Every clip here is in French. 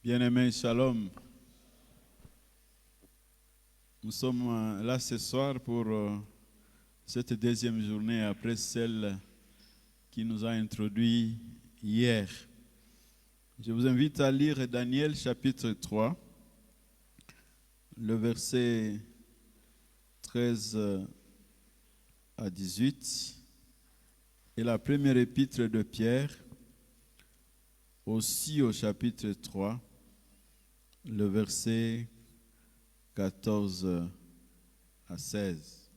Bien-aimés, shalom. Nous sommes là ce soir pour cette deuxième journée après celle qui nous a introduit hier. Je vous invite à lire Daniel chapitre 3, le verset 13 à 18 et la première épître de Pierre, aussi au chapitre 3, le verset 14 à 16.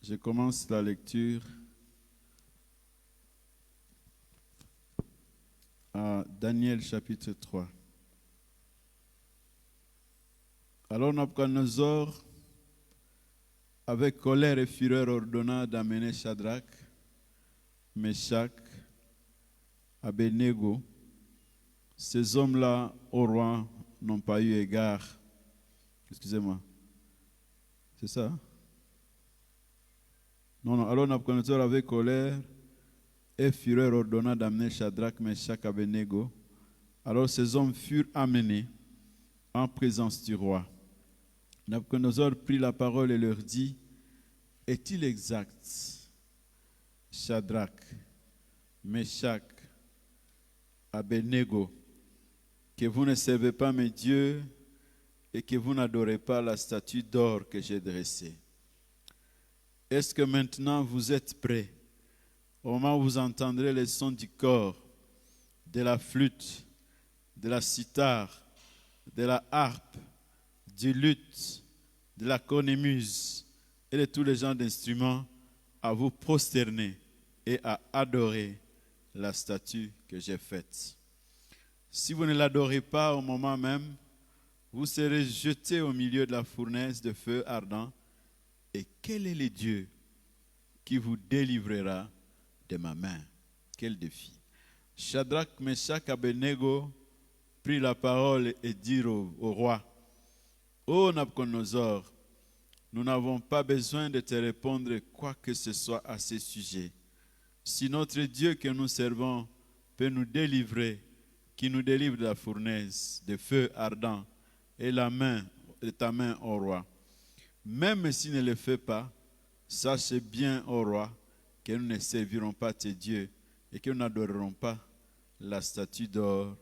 Je commence la lecture à Daniel chapitre 3. Alors Nabuchodonosor, avec colère et fureur, ordonna d'amener Shadrach, Meshach, Abednego. Ces hommes-là, au roi, n'ont pas eu égard. Excusez-moi. C'est ça? Non. Alors Nabuchodonosor, avec colère et fureur, ordonna d'amener Shadrach, Meshach, Abednego. Alors ces hommes furent amenés en présence du roi. Nabuchodonosor prit la parole et leur dit: est-il exact, Shadrach, Meshach, Abednego, que vous ne servez pas mes dieux et que vous n'adorez pas la statue d'or que j'ai dressée? Est-ce que maintenant vous êtes prêts au moment où vous entendrez les sons du cor, de la flûte, de la cithare, de la harpe, du luth, de la cornemuse et de tous les genres d'instruments, à vous prosterner et à adorer la statue que j'ai faite? Si vous ne l'adorez pas au moment même, vous serez jetés au milieu de la fournaise de feu ardent. Et quel est le Dieu qui vous délivrera de ma main? Quel défi! Shadrach, Meshach, Abednego prit la parole et dirent au roi: ô Nabuchodonosor, nous n'avons pas besoin de te répondre quoi que ce soit à ce sujet. Si notre Dieu que nous servons peut nous délivrer, qui nous délivre de la fournaise, de feu ardent, et de ta main, ô roi. Même s'il ne le fait pas, sache bien, ô roi, que nous ne servirons pas tes dieux et que nous n'adorerons pas la statue d'or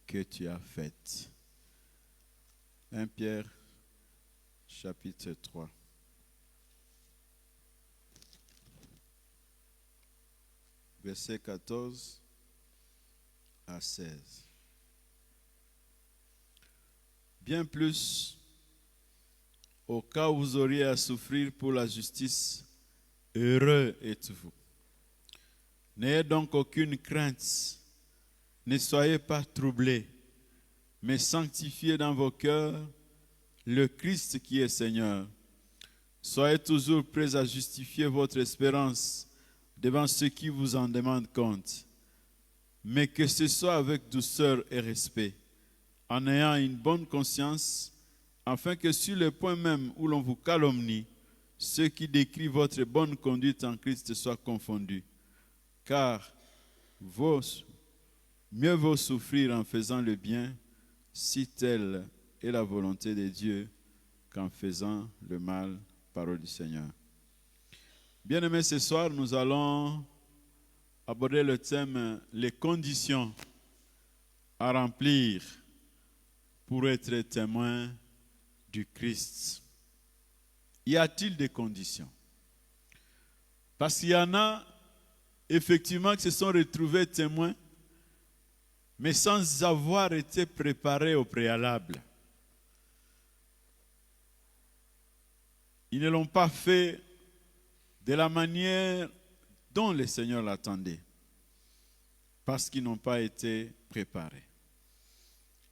que tu as faite. 1 Pierre chapitre 3. Verset 14 à 16. Bien plus, au cas où vous auriez à souffrir pour la justice, heureux êtes-vous. N'ayez donc aucune crainte, ne soyez pas troublés, mais sanctifiez dans vos cœurs le Christ qui est Seigneur. Soyez toujours prêts à justifier votre espérance devant ceux qui vous en demandent compte, mais que ce soit avec douceur et respect, en ayant une bonne conscience, afin que sur le point même où l'on vous calomnie, ceux qui décrivent votre bonne conduite en Christ soient confondus. Car mieux vaut souffrir en faisant le bien, si telle est la volonté de Dieu, qu'en faisant le mal. Parole du Seigneur. Bien-aimés, ce soir, nous allons aborder le thème « Les conditions à remplir pour être témoin du Christ ». Y a-t-il des conditions? Parce qu'il y en a effectivement qui se sont retrouvés témoins, mais sans avoir été préparés au préalable. Ils ne l'ont pas fait de la manière dont le Seigneur l'attendait, parce qu'ils n'ont pas été préparés.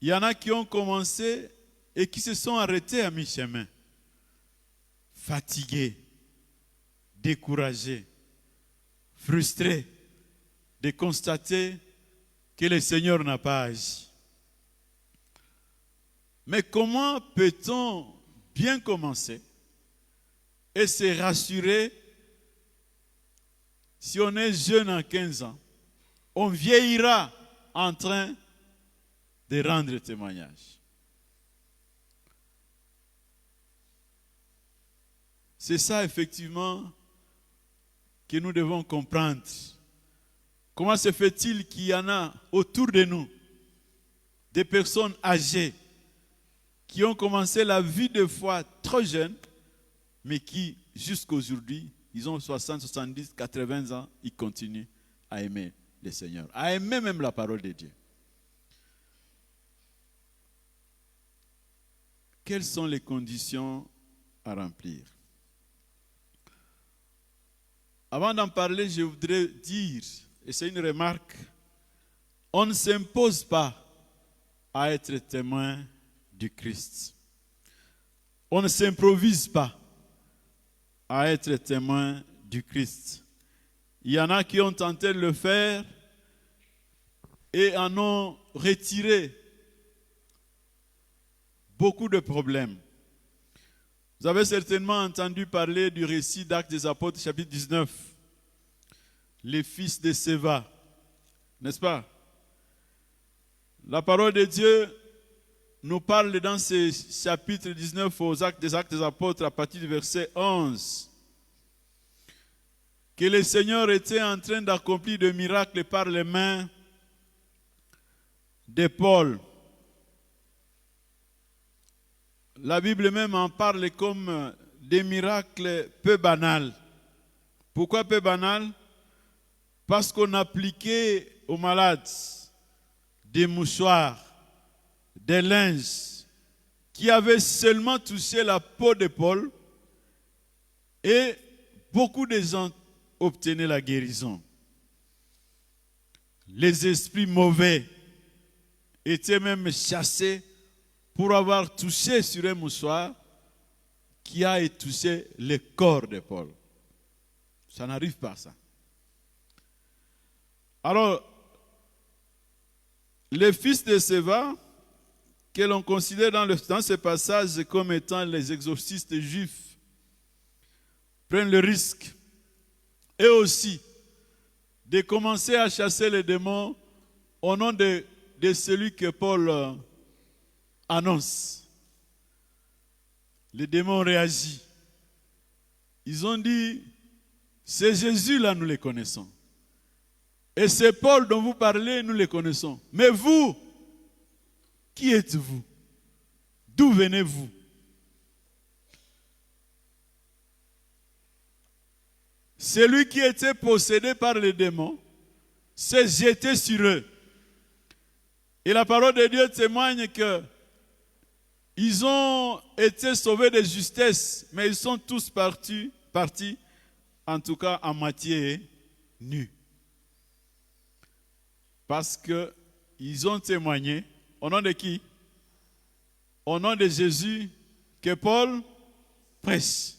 Il y en a qui ont commencé et qui se sont arrêtés à mi-chemin, fatigués, découragés, frustrés de constater que le Seigneur n'a pas agi. Mais comment peut-on bien commencer et se rassurer. Si on est jeune à 15 ans, on vieillira en train de rendre témoignage. C'est ça effectivement que nous devons comprendre. Comment se fait-il qu'il y en a autour de nous des personnes âgées qui ont commencé la vie de foi trop jeunes, mais qui jusqu'à aujourd'hui, ils ont 60, 70, 80 ans, ils continuent à aimer le Seigneur, à aimer même la parole de Dieu. Quelles sont les conditions à remplir? Avant d'en parler, je voudrais dire, et c'est une remarque, on ne s'impose pas à être témoin du Christ. On ne s'improvise pas à être témoin du Christ. Il y en a qui ont tenté de le faire et en ont retiré beaucoup de problèmes. Vous avez certainement entendu parler du récit d'Actes des Apôtres, chapitre 19. Les fils de Séva, n'est-ce pas? La parole de Dieu nous parle dans ce chapitre 19 aux Actes des Apôtres à partir du verset 11 que le Seigneur était en train d'accomplir des miracles par les mains de Paul. La Bible même en parle comme des miracles peu banals. Pourquoi peu banals? Parce qu'on appliquait aux malades des mouchoirs, des linges qui avaient seulement touché la peau de Paul et beaucoup de gens obtenaient la guérison. Les esprits mauvais étaient même chassés pour avoir touché sur un mouchoir qui a touché le corps de Paul. Ça n'arrive pas ça. Alors, les fils de Séva, que l'on considère dans ce passage comme étant les exorcistes juifs, prennent le risque, eux aussi, de commencer à chasser les démons au nom de celui que Paul annonce. Les démons réagissent. Ils ont dit, c'est Jésus là, nous les connaissons. Et c'est Paul dont vous parlez, nous les connaissons. Mais vous, qui êtes-vous? D'où venez-vous? Celui qui était possédé par les démons s'est jeté sur eux. Et la parole de Dieu témoigne que ils ont été sauvés de justesse, mais ils sont tous partis, en tout cas à moitié nus. Parce qu'ils ont témoigné, au nom de qui? Au nom de Jésus que Paul prêche.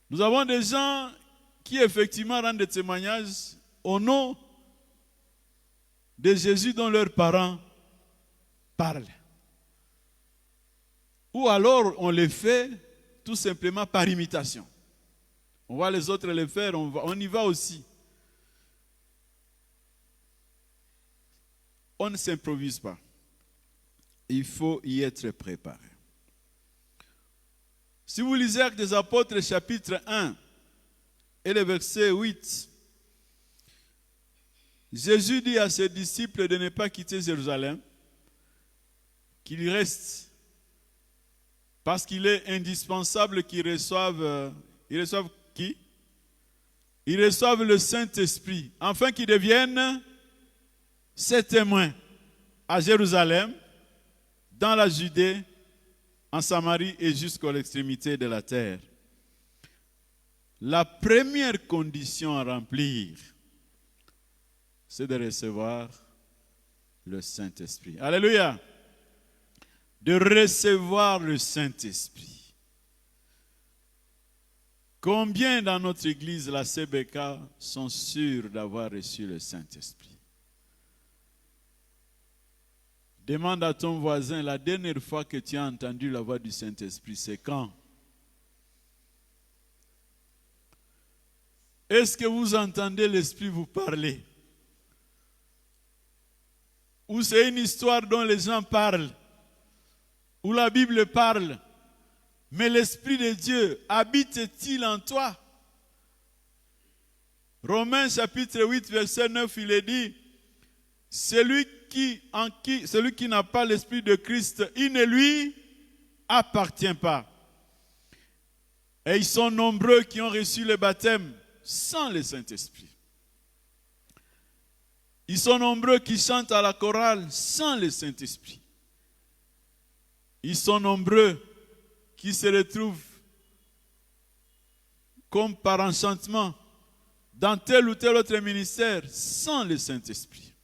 Nous avons des gens qui effectivement rendent des témoignages au nom de Jésus dont leurs parents parlent. Ou alors on les fait tout simplement par imitation. On voit les autres les faire, on y va aussi. On ne s'improvise pas. Il faut y être préparé. Si vous lisez Actes des Apôtres, chapitre 1, et le verset 8, Jésus dit à ses disciples de ne pas quitter Jérusalem, qu'ils restent, parce qu'il est indispensable qu'ils reçoivent, ils reçoivent qui? Ils reçoivent le Saint-Esprit, afin qu'ils deviennent ses témoins à Jérusalem, dans la Judée, en Samarie et jusqu'à l'extrémité de la terre. La première condition à remplir, c'est de recevoir le Saint-Esprit. Alléluia! De recevoir le Saint-Esprit. Combien dans notre église, la CBK, sont sûrs d'avoir reçu le Saint-Esprit? Demande à ton voisin, la dernière fois que tu as entendu la voix du Saint-Esprit, c'est quand? Est-ce que vous entendez l'Esprit vous parler? Ou c'est une histoire dont les gens parlent, où la Bible parle, mais l'Esprit de Dieu habite-t-il en toi? Romains chapitre 8, verset 9, il est dit, celui qui n'a pas l'Esprit de Christ, il ne lui appartient pas. Et ils sont nombreux qui ont reçu le baptême sans le Saint-Esprit. Ils sont nombreux qui chantent à la chorale sans le Saint-Esprit. Ils sont nombreux qui se retrouvent comme par enchantement dans tel ou tel autre ministère sans le Saint-Esprit.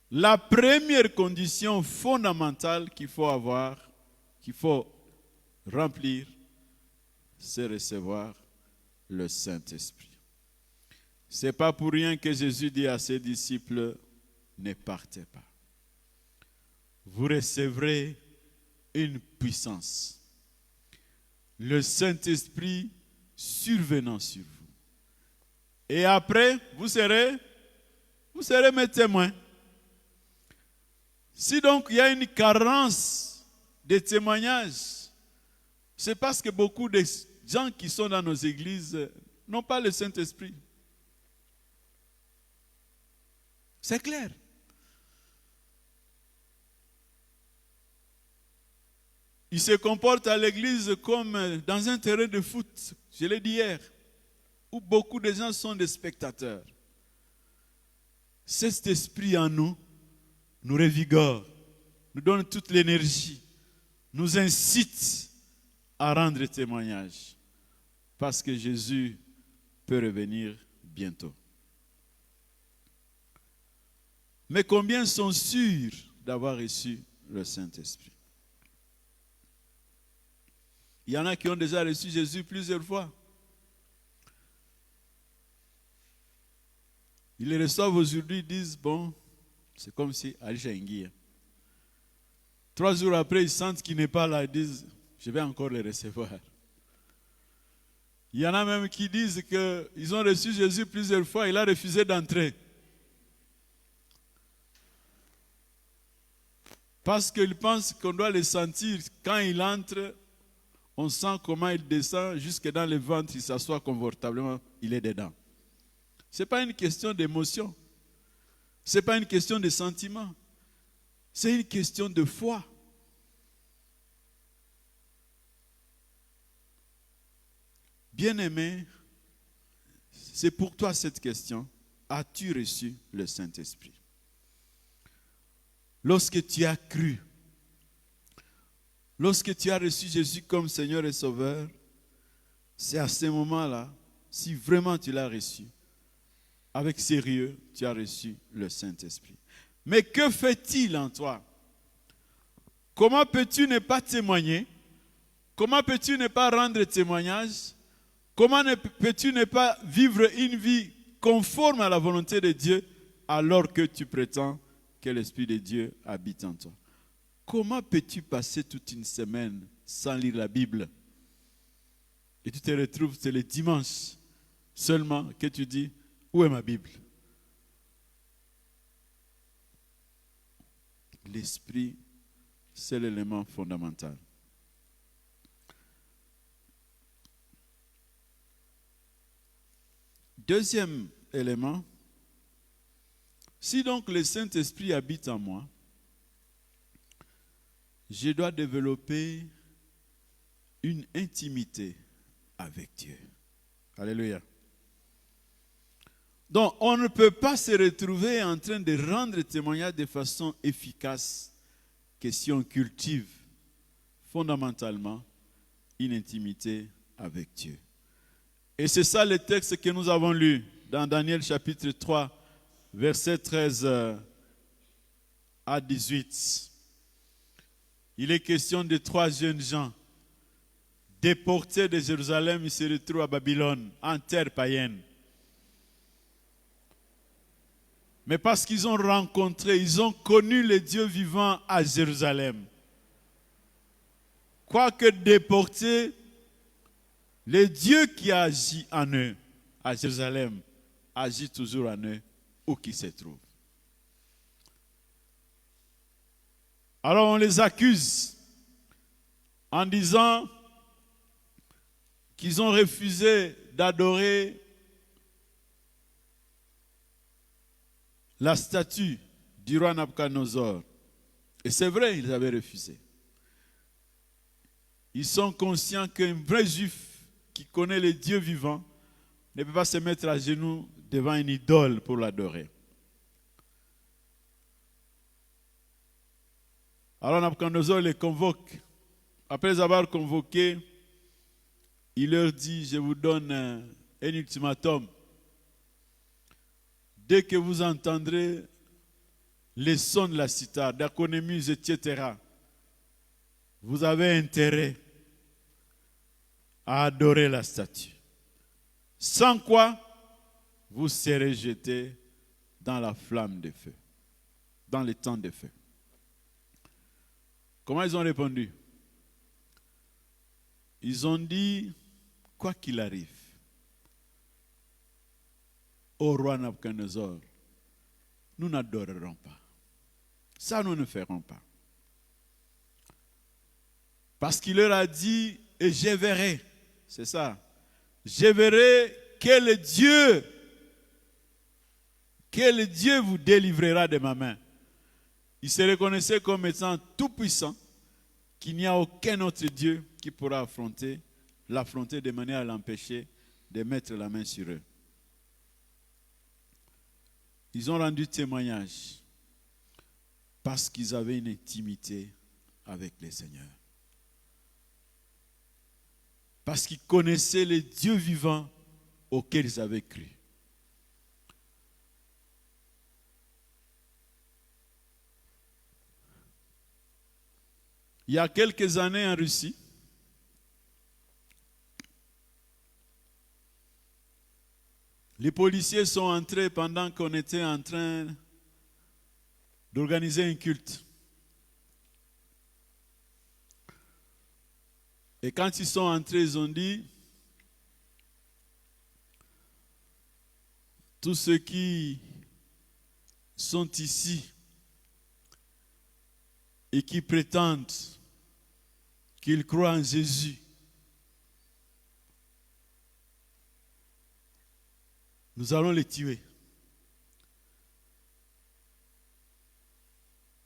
La première condition fondamentale qu'il faut avoir, qu'il faut remplir, c'est recevoir le Saint-Esprit. Ce n'est pas pour rien que Jésus dit à ses disciples, ne partez pas. Vous recevrez une puissance. Le Saint-Esprit survenant sur vous. Et après, vous serez mes témoins. Si donc il y a une carence de témoignages, c'est parce que beaucoup de gens qui sont dans nos églises n'ont pas le Saint-Esprit. C'est clair. Ils se comportent à l'église comme dans un terrain de foot, je l'ai dit hier, où beaucoup de gens sont des spectateurs. Cet esprit en nous nous revigore, nous donne toute l'énergie, nous incite à rendre témoignage, parce que Jésus peut revenir bientôt. Mais combien sont sûrs d'avoir reçu le Saint-Esprit? Il y en a qui ont déjà reçu Jésus plusieurs fois. Ils le reçoivent aujourd'hui, ils disent, bon, c'est comme si Alisha Nguia. 3 jours après, ils sentent qu'il n'est pas là, ils disent, je vais encore le recevoir. Il y en a même qui disent qu'ils ont reçu Jésus plusieurs fois, il a refusé d'entrer. Parce qu'ils pensent qu'on doit le sentir. Quand il entre, on sent comment il descend jusque dans le ventre, il s'assoit confortablement, il est dedans. Ce n'est pas une question d'émotion. Ce n'est pas une question de sentiment. C'est une question de foi. Bien-aimé, c'est pour toi cette question. As-tu reçu le Saint-Esprit? Lorsque tu as cru, lorsque tu as reçu Jésus comme Seigneur et Sauveur, c'est à ce moment-là, si vraiment tu l'as reçu, avec sérieux, tu as reçu le Saint-Esprit. Mais que fait-il en toi? Comment peux-tu ne pas témoigner? Comment peux-tu ne pas rendre témoignage? Comment peux-tu ne pas vivre une vie conforme à la volonté de Dieu alors que tu prétends que l'Esprit de Dieu habite en toi? Comment peux-tu passer toute une semaine sans lire la Bible? Et tu te retrouves, c'est le dimanche seulement que tu dis, où est ma Bible? L'Esprit, c'est l'élément fondamental. Deuxième élément, si donc le Saint-Esprit habite en moi, je dois développer une intimité avec Dieu. Alléluia. Donc, on ne peut pas se retrouver en train de rendre témoignage de façon efficace que si on cultive fondamentalement une intimité avec Dieu. Et c'est ça le texte que nous avons lu dans Daniel chapitre 3, versets 13 à 18. Il est question de 3 jeunes gens déportés de Jérusalem, ils se retrouvent à Babylone, en terre païenne. Mais parce qu'ils ont rencontré, ils ont connu le Dieu vivant à Jérusalem. Quoique déportés, Le Dieu qui agit en eux, à Jérusalem, agit toujours en eux, où qu'ils se trouvent. Alors on les accuse en disant qu'ils ont refusé d'adorer la statue du roi Nabuchodonosor. Et c'est vrai, ils avaient refusé. Ils sont conscients qu'un vrai juif qui connaît le Dieu vivant ne peut pas se mettre à genoux devant une idole pour l'adorer. Alors Nabuchodonosor les convoque. Après avoir convoqué, il leur dit, je vous donne un ultimatum. Dès que vous entendrez les sons de la cithare, d'aconémuse, etc., vous avez intérêt à adorer la statue. Sans quoi, vous serez jetés dans la flamme de feu, dans les temps de feu. Comment ils ont répondu? Ils ont dit, quoi qu'il arrive, au roi Nabuchodonosor, nous n'adorerons pas. Ça, nous ne ferons pas. Parce qu'il leur a dit, et je verrai, c'est ça, je verrai quel Dieu vous délivrera de ma main. Il se reconnaissait comme étant tout puissant, qu'il n'y a aucun autre Dieu qui pourra l'affronter de manière à l'empêcher de mettre la main sur eux. Ils ont rendu témoignage parce qu'ils avaient une intimité avec le Seigneur. Parce qu'ils connaissaient le Dieu vivant auquel ils avaient cru. Il y a quelques années en Russie, les policiers sont entrés pendant qu'on était en train d'organiser un culte. Et quand ils sont entrés, ils ont dit, tous ceux qui sont ici et qui prétendent qu'ils croient en Jésus, nous allons les tuer.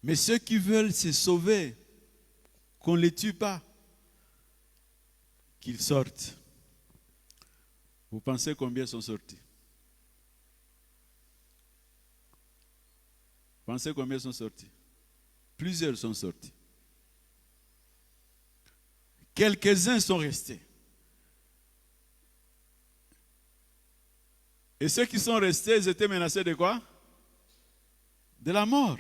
Mais ceux qui veulent se sauver, qu'on ne les tue pas, qu'ils sortent. Vous pensez combien sont sortis? Vous pensez combien sont sortis? Plusieurs sont sortis. Quelques-uns sont restés. Et ceux qui sont restés, ils étaient menacés de quoi? De la mort.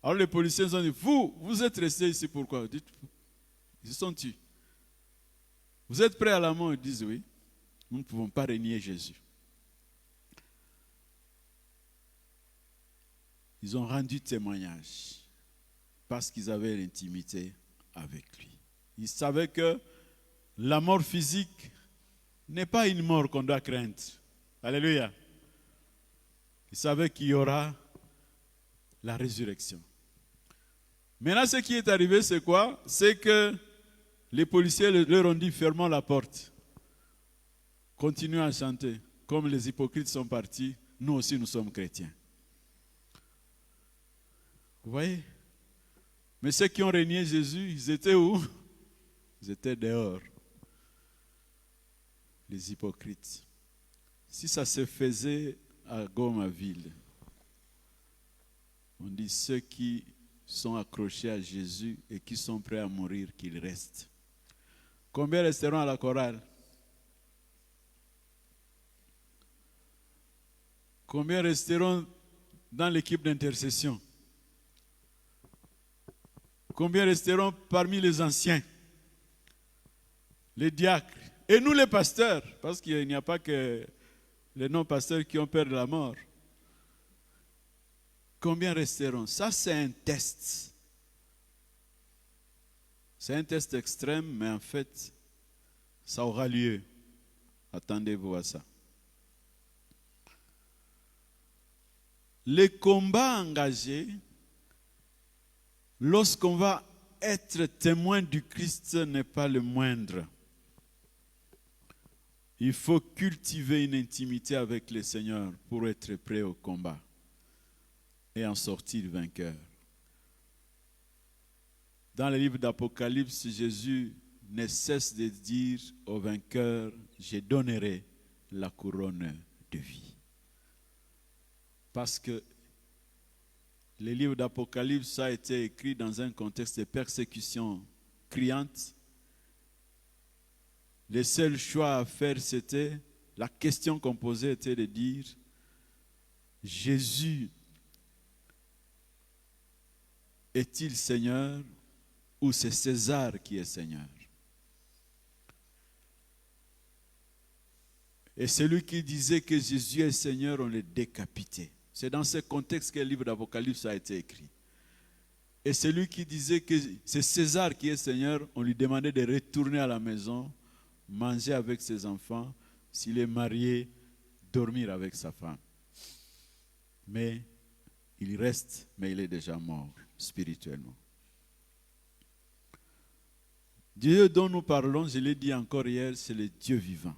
Alors les policiers ont dit, vous êtes restés ici pourquoi? Dites, ils se sont tués. Vous êtes prêts à la mort? Ils disent oui. Nous ne pouvons pas renier Jésus. Ils ont rendu témoignage parce qu'ils avaient l'intimité avec lui. Ils savaient que la mort physique n'est pas une mort qu'on doit craindre. Alléluia. Ils savaient qu'il y aura la résurrection. Maintenant, ce qui est arrivé, c'est quoi? C'est que les policiers leur ont dit, fermons la porte. Continuez à chanter. Comme les hypocrites sont partis, nous aussi nous sommes chrétiens. Vous voyez? Mais ceux qui ont régné Jésus, ils étaient où? Ils étaient dehors. Les hypocrites. Si ça se faisait à Gomaville, on dit ceux qui sont accrochés à Jésus et qui sont prêts à mourir, qu'ils restent. Combien resteront à la chorale? Combien resteront dans l'équipe d'intercession? Combien resteront parmi les anciens, les diacres, et nous les pasteurs, parce qu'il n'y a pas que les non-pasteurs qui ont peur de la mort. Combien resteront? Ça, c'est un test. C'est un test extrême, mais en fait, Ça aura lieu. Attendez-vous à ça. Les combats engagés, lorsqu'on va être témoin du Christ, n'est pas le moindre. Il faut cultiver une intimité avec le Seigneur pour être prêt au combat et en sortir vainqueur. Dans le livre d'Apocalypse, Jésus ne cesse de dire au vainqueur, je donnerai la couronne de vie. Parce que le livre d'Apocalypse a été écrit dans un contexte de persécution criante. Le seul choix à faire, c'était, la question qu'on posait était de dire, Jésus est-il Seigneur ou c'est César qui est Seigneur? Et celui qui disait que Jésus est Seigneur, on le décapitait. C'est dans ce contexte que le livre d'Apocalypse a été écrit. Et celui qui disait que c'est César qui est Seigneur, on lui demandait de retourner à la maison, manger avec ses enfants, s'il est marié, dormir avec sa femme. Mais il reste, mais il est déjà mort spirituellement. Dieu dont nous parlons, je l'ai dit encore hier, c'est le Dieu vivant.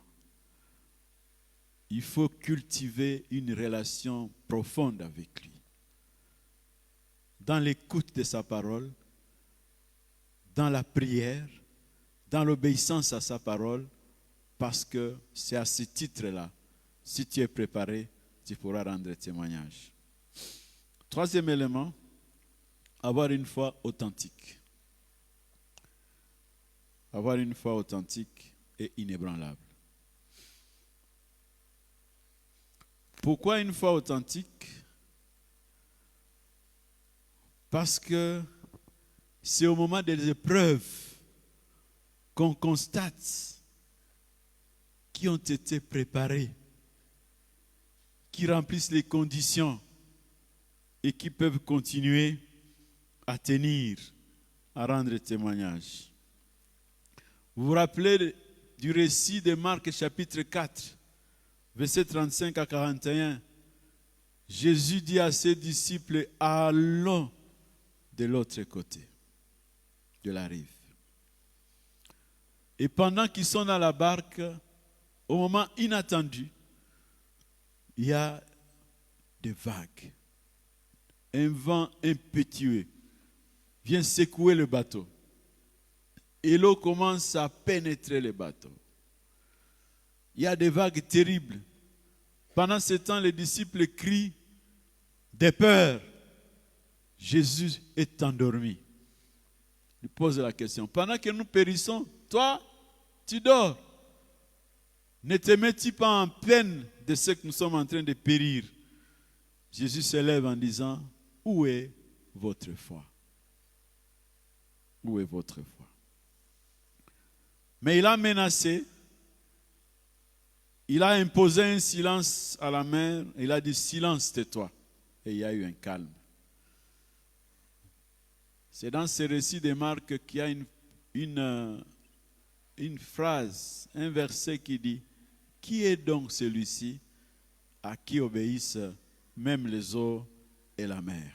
Il faut cultiver une relation profonde avec lui. Dans l'écoute de sa parole, dans la prière, dans l'obéissance à sa parole, parce que c'est à ce titre-là, si tu es préparé, tu pourras rendre témoignage. Troisième élément, avoir une foi authentique. Avoir une foi authentique et inébranlable. Pourquoi une foi authentique? Parce que c'est au moment des épreuves qu'on constate qui ont été préparés, qui remplissent les conditions et qui peuvent continuer à tenir, à rendre témoignage. Vous vous rappelez du récit de Marc chapitre 4, versets 35 à 41. Jésus dit à ses disciples, allons de l'autre côté de la rive. Et pendant qu'ils sont dans la barque, au moment inattendu, il y a des vagues. Un vent impétueux vient secouer le bateau. Et l'eau commence à pénétrer le bateau. Il y a des vagues terribles. Pendant ce temps, les disciples crient de peur. Jésus est endormi. Il pose la question. Pendant que nous périssons, toi, tu dors. Ne te mets-tu pas en peine de ce que nous sommes en train de périr? Jésus se lève en disant, où est votre foi? Où est votre foi? Mais il a menacé. Il a imposé un silence à la mer. Il a dit, silence, tais-toi. Et il y a eu un calme. C'est dans ce récit de Marc qu'il y a une phrase, un verset qui dit, qui est donc celui-ci à qui obéissent même les eaux et la mer?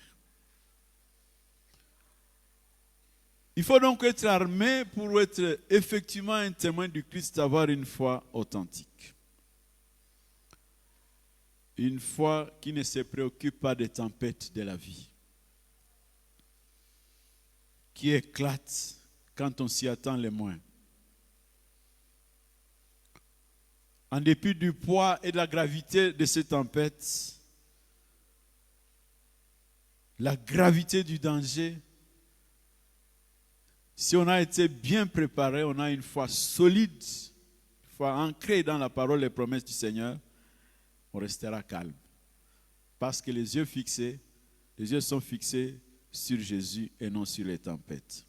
Il faut donc être armé pour être effectivement un témoin du Christ, avoir une foi authentique. Une foi qui ne se préoccupe pas des tempêtes de la vie, qui éclate quand on s'y attend le moins. En dépit du poids et de la gravité de ces tempêtes, la gravité du danger, si on a été bien préparé, on a une foi solide, une foi ancrée dans la parole et les promesses du Seigneur, on restera calme. Parce que les yeux sont fixés sur Jésus et non sur les tempêtes.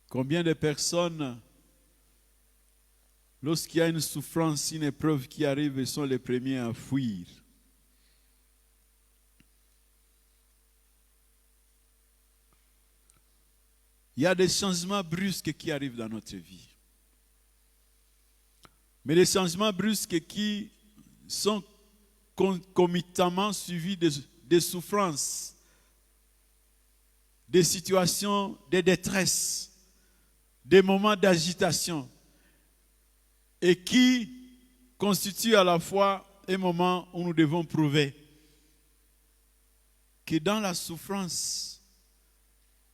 Combien de personnes, lorsqu'il y a une souffrance, une épreuve qui arrive, ils sont les premiers à fuir. Il y a des changements brusques qui arrivent dans notre vie. Mais les changements brusques qui sont concomitamment suivis de souffrances, des situations de détresse, des moments d'agitation, et qui constituent à la fois un moment où nous devons prouver que dans la souffrance,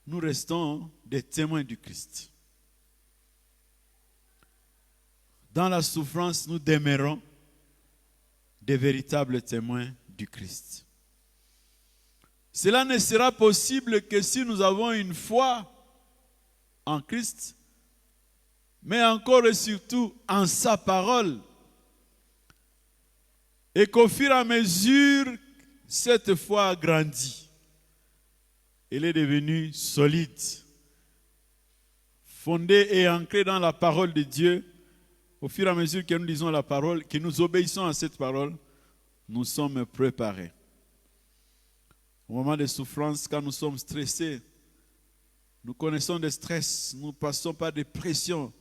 nous restons des témoins du Christ. Dans la souffrance, nous demeurons des véritables témoins du Christ. Cela ne sera possible que si nous avons une foi en Christ, mais encore et surtout en sa parole. Et qu'au fur et à mesure, cette foi a grandi. Elle est devenue solide, fondée et ancrée dans la parole de Dieu. Au fur et à mesure que nous lisons la parole, que nous obéissons à cette parole, nous sommes préparés. Au moment des souffrances, quand nous sommes stressés, nous connaissons des stress, nous passons par des pressions,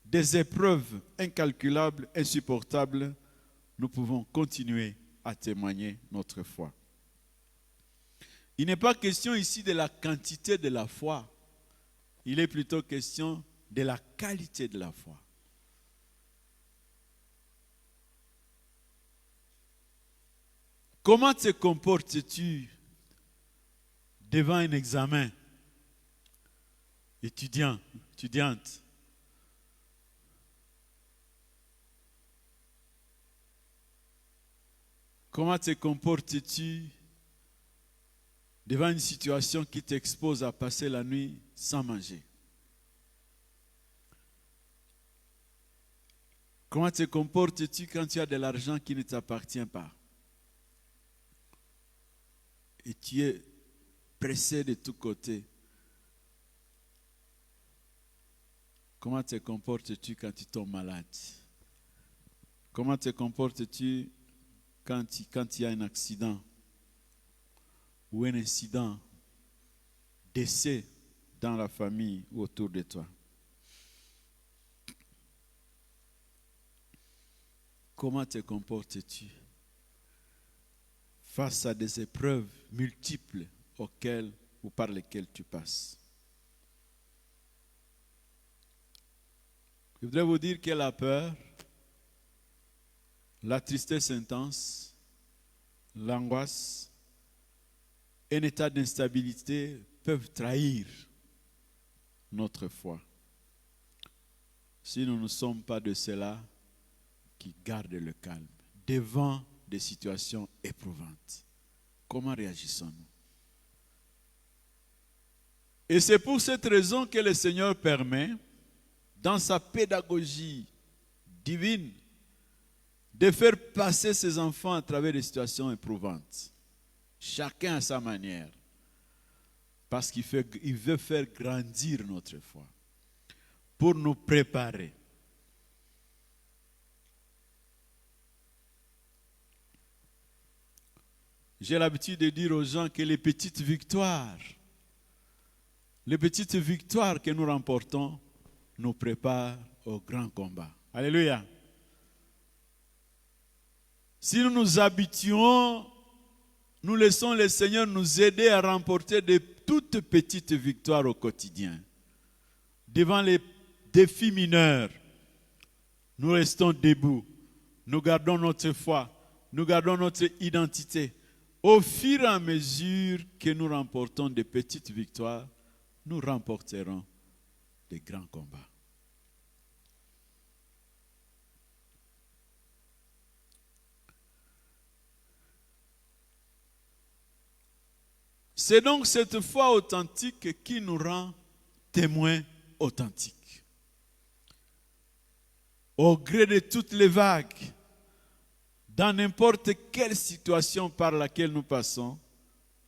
des épreuves incalculables, insupportables, nous pouvons continuer à témoigner notre foi. Il n'est pas question ici de la quantité de la foi, il est plutôt question de la qualité de la foi. Comment te comportes-tu devant un examen, étudiante? Comment te comportes-tu devant une situation qui t'expose à passer la nuit sans manger? Comment te comportes-tu quand tu as de l'argent qui ne t'appartient pas? Et tu es pressé de tous côtés. Comment te comportes-tu quand tu tombes malade? Comment te comportes-tu quand il y a un accident ou un incident, décès dans la famille ou autour de toi? Comment te comportes-tu face à des épreuves multiples auxquelles ou par lesquelles tu passes? Je voudrais vous dire que la peur, la tristesse intense, l'angoisse, un état d'instabilité peuvent trahir notre foi. Si nous ne sommes pas de ceux-là qui gardent le calme devant des situations éprouvantes, comment réagissons-nous? Et c'est pour cette raison que le Seigneur permet, dans sa pédagogie divine, de faire passer ses enfants à travers des situations éprouvantes. Chacun à sa manière. Parce qu'il veut faire grandir notre foi. Pour nous préparer. J'ai l'habitude de dire aux gens que les petites victoires que nous remportons nous préparent au grand combat. Alléluia. Si nous nous habituons, nous laissons le Seigneur nous aider à remporter de toutes petites victoires au quotidien. Devant les défis mineurs, nous restons debout. Nous gardons notre foi. Nous gardons notre identité. Au fur et à mesure que nous remportons de petites victoires, nous remporterons de grands combats. C'est donc cette foi authentique qui nous rend témoins authentiques. Au gré de toutes les vagues, dans n'importe quelle situation par laquelle nous passons,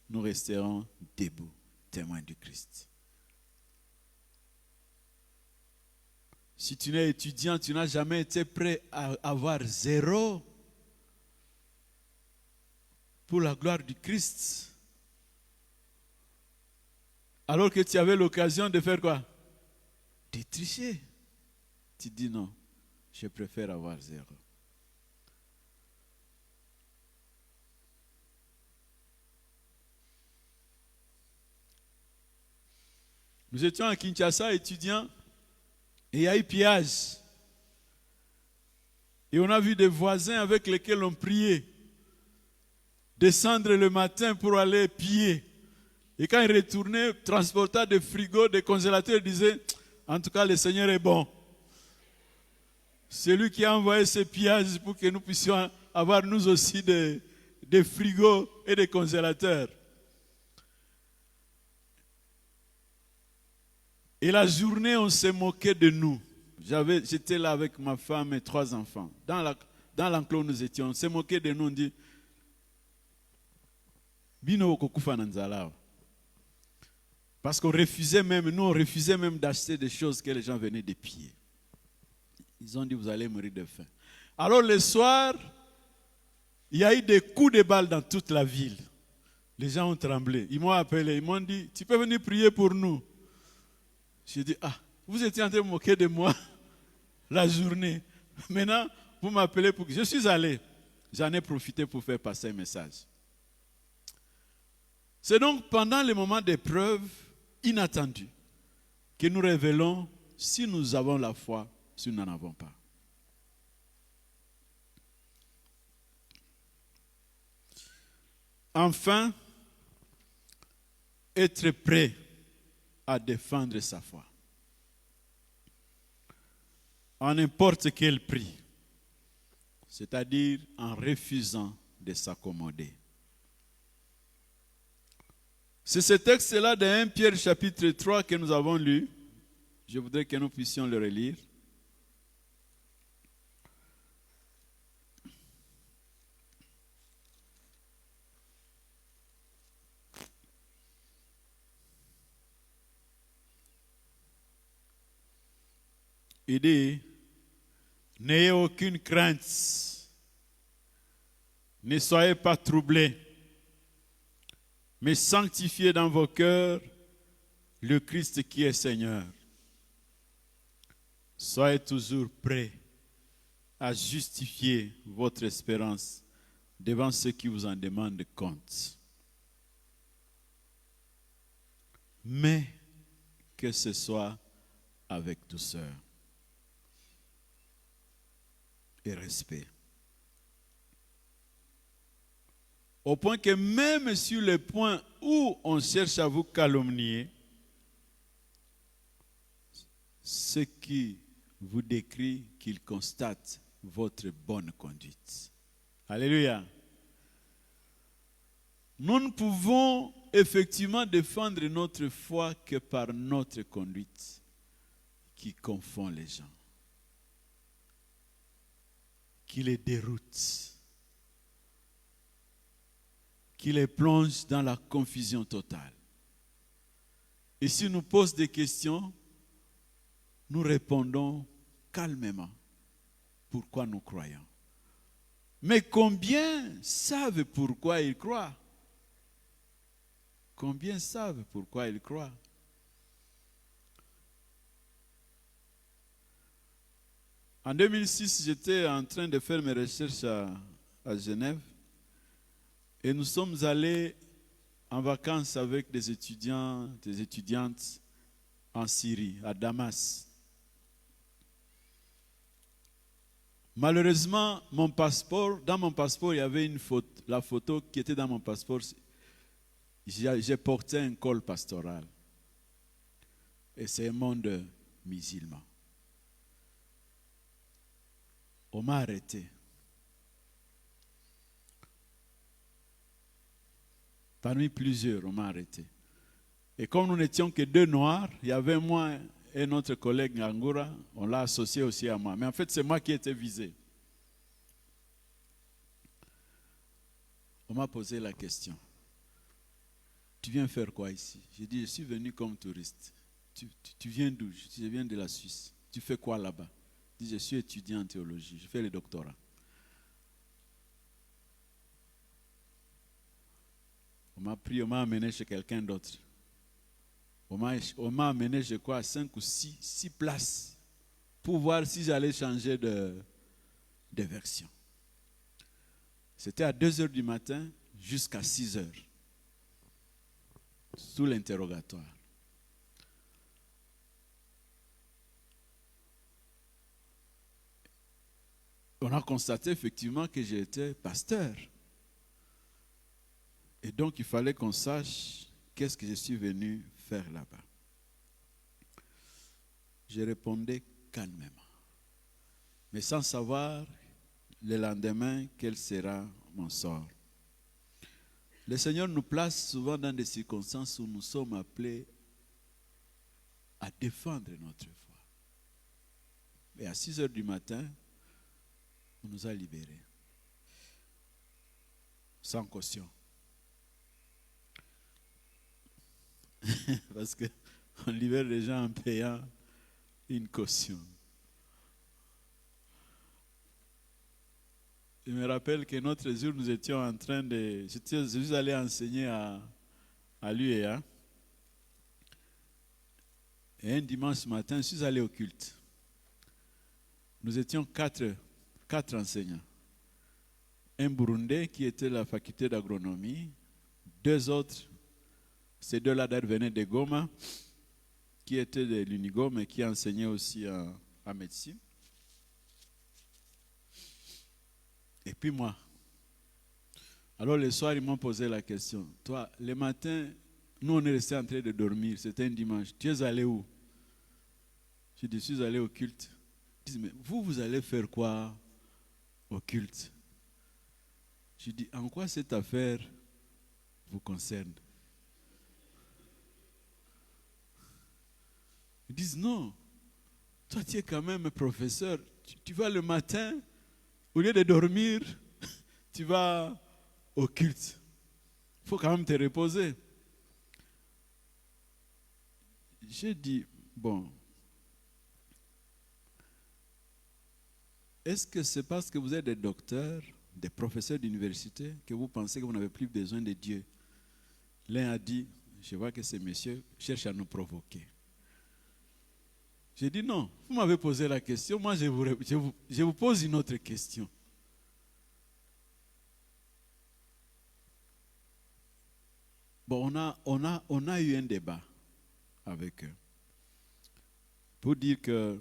nous resterons debout, témoins du Christ. Si tu es étudiant, tu n'as jamais été prêt à avoir 0 pour la gloire du Christ. Alors que tu avais l'occasion de faire quoi? De tricher. Tu dis non, je préfère avoir 0. Nous étions à Kinshasa étudiants et il y a eu pillage. Et on a vu des voisins avec lesquels on priait descendre le matin pour aller piller. Et quand ils retournaient, transportant des frigos, des congélateurs, ils disaient, en tout cas le Seigneur est bon. C'est lui qui a envoyé ces pillages pour que nous puissions avoir nous aussi des frigos et des congélateurs. Et la journée, on s'est moqué de nous. J'étais là avec ma femme et 3 enfants. Dans l'enclos où nous étions, on s'est moqué de nous. On dit, Bino kokufa nanzalao. Parce qu'on refusait même, nous on refusait même d'acheter des choses que les gens venaient de piller. Ils ont dit, vous allez mourir de faim. Alors le soir, il y a eu des coups de balle dans toute la ville. Les gens ont tremblé. Ils m'ont appelé, ils m'ont dit, tu peux venir prier pour nous. J'ai dit, vous étiez en train de vous moquer de moi la journée. Maintenant, vous m'appelez pour que je suis allé. J'en ai profité pour faire passer un message. C'est donc pendant les moments d'épreuve inattendus que nous révélons si nous avons la foi, si nous n'en avons pas. Enfin, être prêt à défendre sa foi. En n'importe quel prix. C'est-à-dire en refusant de s'accommoder. C'est ce texte-là de 1 Pierre chapitre 3 que nous avons lu. Je voudrais que nous puissions le relire. Il dit, n'ayez aucune crainte, ne soyez pas troublés, mais sanctifiez dans vos cœurs le Christ qui est Seigneur. Soyez toujours prêts à justifier votre espérance devant ceux qui vous en demandent compte. Mais que ce soit avec douceur et respect. Au point que même sur le point où on cherche à vous calomnier, ce qui vous décrit qu'il constate votre bonne conduite. Alléluia. Nous ne pouvons effectivement défendre notre foi que par notre conduite qui confond les gens, qui les déroute, qui les plonge dans la confusion totale. Et s'ils nous posent des questions, nous répondons calmement pourquoi nous croyons. Mais combien savent pourquoi ils croient? Combien savent pourquoi ils croient? En 2006, j'étais en train de faire mes recherches à Genève et nous sommes allés en vacances avec des étudiants, des étudiantes en Syrie, à Damas. Malheureusement, dans mon passeport, il y avait une photo, la photo qui était dans mon passeport, j'ai porté un col pastoral. Et c'est un monde musulman. On m'a arrêté. Parmi plusieurs, on m'a arrêté. Et comme nous n'étions que 2 noirs, il y avait moi et notre collègue Ngangura, on l'a associé aussi à moi. Mais en fait, c'est moi qui étais visé. On m'a posé la question. Tu viens faire quoi ici? J'ai dit, je suis venu comme touriste. Tu viens d'où? Je viens de la Suisse. Tu fais quoi là-bas? Je dis, je suis étudiant en théologie. Je fais le doctorat. On m'a pris, on m'a amené chez quelqu'un d'autre. On m'a amené, je crois, à 5 ou 6 places pour voir si j'allais changer de version. C'était à 2 heures du matin jusqu'à 6 heures, sous l'interrogatoire. On a constaté effectivement que j'étais pasteur. Et donc il fallait qu'on sache qu'est-ce que je suis venu faire là-bas. Je répondais calmement, mais sans savoir le lendemain quel sera mon sort. Le Seigneur nous place souvent dans des circonstances où nous sommes appelés à défendre notre foi. Et à 6 heures du matin, on nous a libérés. Sans caution. Parce qu'on libère les gens en payant une caution. Je me rappelle que notre jour, nous étions en train de... Je suis allé enseigner à l'UEA. Et un dimanche matin, je suis allé au culte. Nous étions quatre enseignants. Un Burundais qui était à la faculté d'agronomie. 2 autres, ces 2-là venaient de Goma, qui étaient de l'Unigome et qui enseignaient aussi en médecine. Et puis moi. Alors le soir, ils m'ont posé la question. Toi, le matin, nous on est restés en train de dormir. C'était un dimanche. Tu es allé où? Je dis, je suis allé au culte. Ils disent, mais vous allez faire quoi au culte? Je dis, en quoi cette affaire vous concerne? Ils disent, non. Toi, tu es quand même professeur. Tu vas le matin, au lieu de dormir, tu vas au culte. Il faut quand même te reposer. J'ai dit, bon, est-ce que c'est parce que vous êtes des docteurs, des professeurs d'université, que vous pensez que vous n'avez plus besoin de Dieu? L'un a dit, je vois que ces messieurs cherchent à nous provoquer. J'ai dit non, vous m'avez posé la question, moi je vous pose une autre question. Bon, on a eu un débat avec eux pour dire que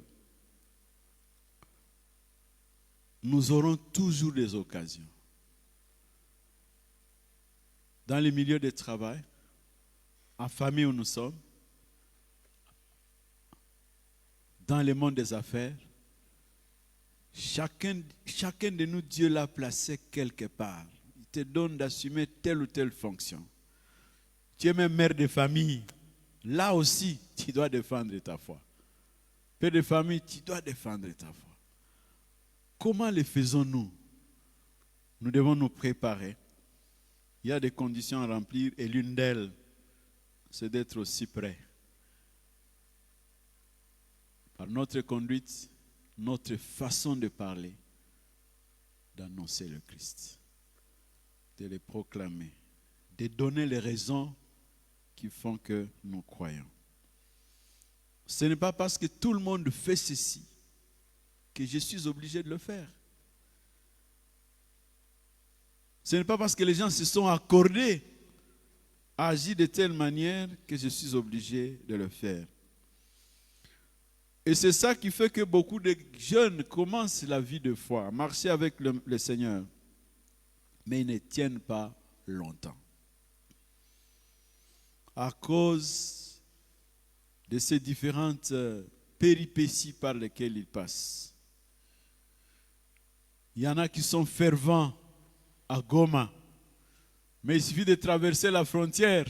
nous aurons toujours des occasions. Dans les milieux de travail, en famille où nous sommes, dans le monde des affaires, chacun de nous, Dieu l'a placé quelque part. Il te donne d'assumer telle ou telle fonction. Tu es même mère de famille. Là aussi, tu dois défendre ta foi. Père de famille, tu dois défendre ta foi. Comment le faisons-nous? Nous devons nous préparer. Il y a des conditions à remplir et l'une d'elles, c'est d'être aussi prêt. Par notre conduite, notre façon de parler, d'annoncer le Christ, de le proclamer, de donner les raisons qui font que nous croyons. Ce n'est pas parce que tout le monde fait ceci que je suis obligé de le faire. Ce n'est pas parce que les gens se sont accordés à agir de telle manière que je suis obligé de le faire. Et c'est ça qui fait que beaucoup de jeunes commencent la vie de foi, marcher avec le Seigneur, mais ils ne tiennent pas longtemps. À cause de ces différentes péripéties par lesquelles ils passent. Il y en a qui sont fervents à Goma, mais il suffit de traverser la frontière.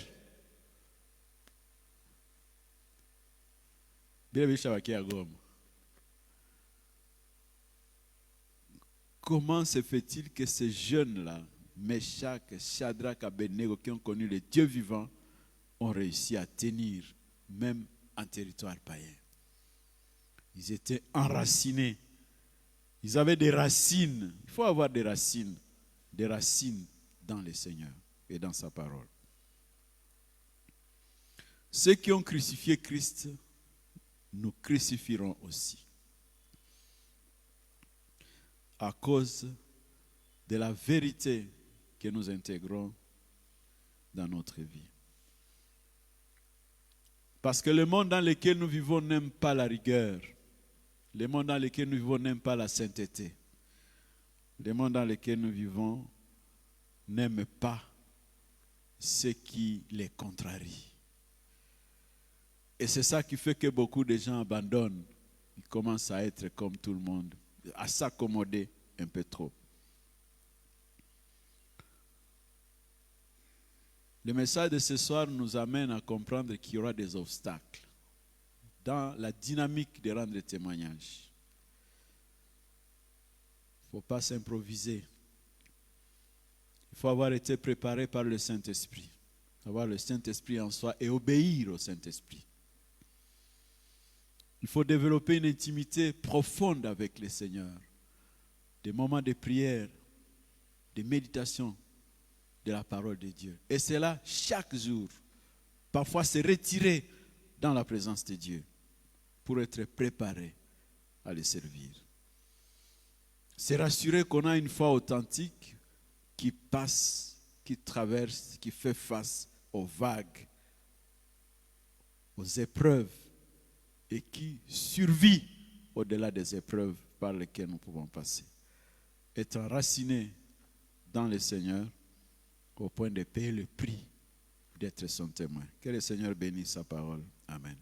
Comment se fait-il que ces jeunes-là, Meshach, Shadrach, Abednego, qui ont connu le Dieu vivant, ont réussi à tenir même en territoire païen? Ils étaient enracinés. Ils avaient des racines. Il faut avoir des racines dans le Seigneur et dans sa parole. ceux qui ont crucifié Christ, nous crucifierons aussi. À cause de la vérité que nous intégrons dans notre vie. Parce que le monde dans lequel nous vivons n'aime pas la rigueur. Le monde dans lequel nous vivons n'aime pas la sainteté. Le monde dans lequel nous vivons n'aime pas ce qui les contrarie. Et c'est ça qui fait que beaucoup de gens abandonnent. Ils commencent à être comme tout le monde, à s'accommoder un peu trop. Le message de ce soir nous amène à comprendre qu'il y aura des obstacles dans la dynamique de rendre témoignage. Il ne faut pas s'improviser. Il faut avoir été préparé par le Saint-Esprit. Avoir le Saint-Esprit en soi et obéir au Saint-Esprit. Il faut développer une intimité profonde avec le Seigneur. Des moments de prière, de méditation de la parole de Dieu. Et c'est là chaque jour. Parfois se retirer dans la présence de Dieu pour être préparé à le servir. Se rassurer qu'on a une foi authentique qui passe, qui traverse, qui fait face aux vagues, aux épreuves et qui survit au-delà des épreuves par lesquelles nous pouvons passer. Être enraciné dans le Seigneur au point de payer le prix d'être son témoin. Que le Seigneur bénisse sa parole. Amen.